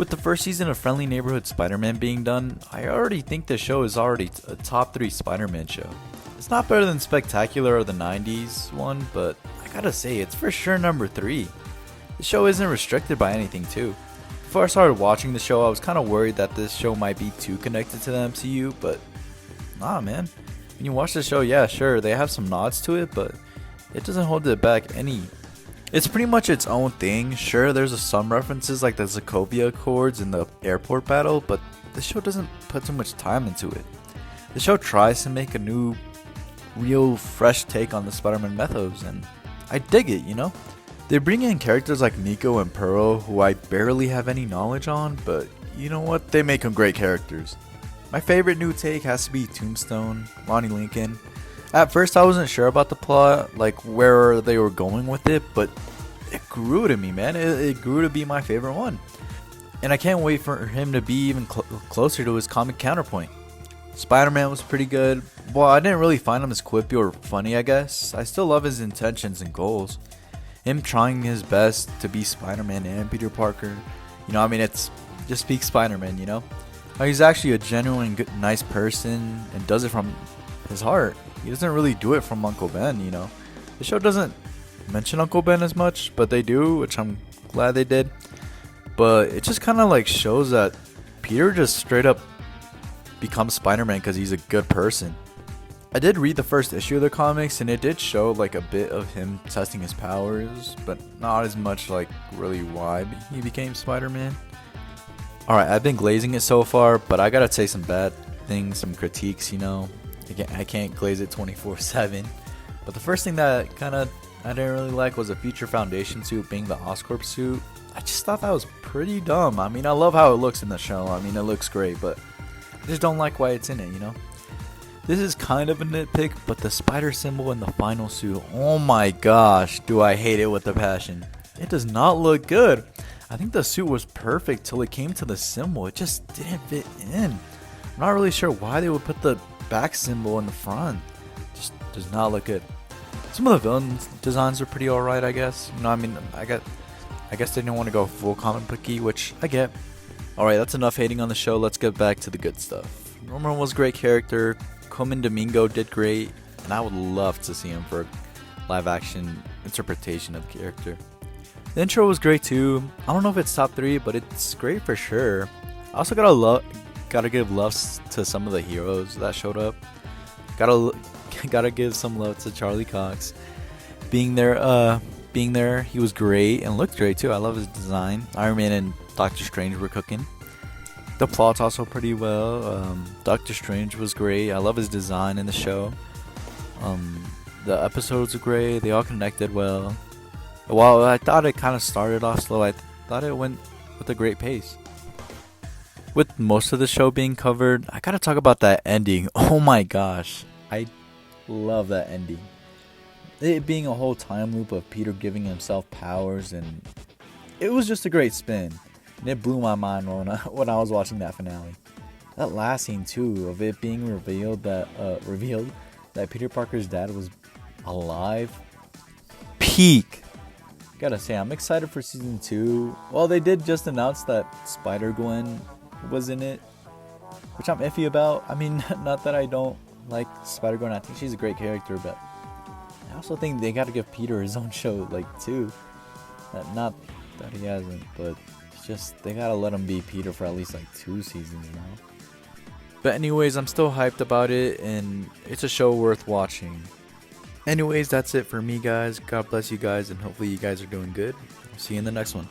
With the first season of Friendly Neighborhood Spider-Man being done, I already think the show is already a top 3 Spider-Man show. It's not better than Spectacular or the 90s one, but I gotta say, it's for sure number 3. The show isn't restricted by anything too. Before I started watching the show, I was kinda worried that this show might be too connected to the MCU, but nah man. When you watch the show, yeah sure, they have some nods to it, but it doesn't hold it back any. It's pretty much its own thing. Sure, there's some references like the Sokovia Accords in the airport battle, but the show doesn't put too much time into it. The show tries to make a new, real, fresh take on the Spider-Man mythos, and I dig it, you know? They bring in characters like Nico and Pearl, who I barely have any knowledge on, but you know what? They make them great characters. My favorite new take has to be Tombstone, Ronnie Lincoln. At first I wasn't sure about the plot, like where they were going with it, but it grew to me, man. It grew to be my favorite one. And I can't wait for him to be even closer to his comic counterpoint. Spider-Man was pretty good. Well, I didn't really find him as quippy or funny, I guess. I still love his intentions and goals. Him trying his best to be Spider-Man and Peter Parker. You know, I mean, it's just speak Spider-Man, you know? How he's actually a genuine, good, nice person and does it from his heart. He doesn't really do it from Uncle Ben, you know. The show doesn't mention Uncle Ben as much, but they do, which I'm glad they did. But it just kind of like shows that Peter just straight up becomes Spider-Man because he's a good person. I did read the first issue of the comics, and it did show like a bit of him testing his powers, but not as much like really why he became Spider-Man. Alright, I've been glazing it so far, but I gotta say some bad things, some critiques, you know. I can't glaze it 24/7. But the first thing that I didn't really like was the Future Foundation suit being the Oscorp suit. I just thought that was pretty dumb. I mean, I love how it looks in the show. I mean, it looks great, but I just don't like why it's in it, you know? This is kind of a nitpick, but the spider symbol in the final suit, oh my gosh, do I hate it with a passion. It does not look good. I think the suit was perfect till it came to the symbol. It just didn't fit in. I'm not really sure why they would put the back symbol in the front. Just does not look good. Some of the villain designs are pretty alright, I guess. You know, I mean, I guess they didn't want to go full comic booky, which I get. Alright, that's enough hating on the show. Let's get back to the good stuff. Norman was a great character. Coleman Domingo did great, and I would love to see him for a live action interpretation of the character. The intro was great too. I don't know if it's top 3, but it's great for sure. I also gotta give love to some of the heroes that showed up. Gotta give some love to Charlie Cox. Being there, he was great and looked great too. I love his design. Iron Man and Doctor Strange were cooking. The plot's also pretty well. Doctor Strange was great. I love his design in the show. The episodes are great. They all connected well. While I thought it kind of started off slow, I thought it went with a great pace. With most of the show being covered, I gotta talk about that ending. Oh my gosh. I love that ending. It being a whole time loop of Peter giving himself powers, and it was just a great spin. And it blew my mind when I was watching that finale. That last scene too, of it being revealed that Peter Parker's dad was alive. Peak. Gotta say, I'm excited for season 2. Well, they did just announce that Spider-Gwen was in it, which I'm iffy about. I mean, not that I don't like Spider-Gwen. I think she's a great character, but I also think they gotta give Peter his own show, like, too. Not that he hasn't, but it's just they gotta let him be Peter for at least like 2 seasons now. But anyways, I'm still hyped about it, and it's a show worth watching. Anyways, that's it for me, guys. God bless you guys, and hopefully you guys are doing good. See you in the next one.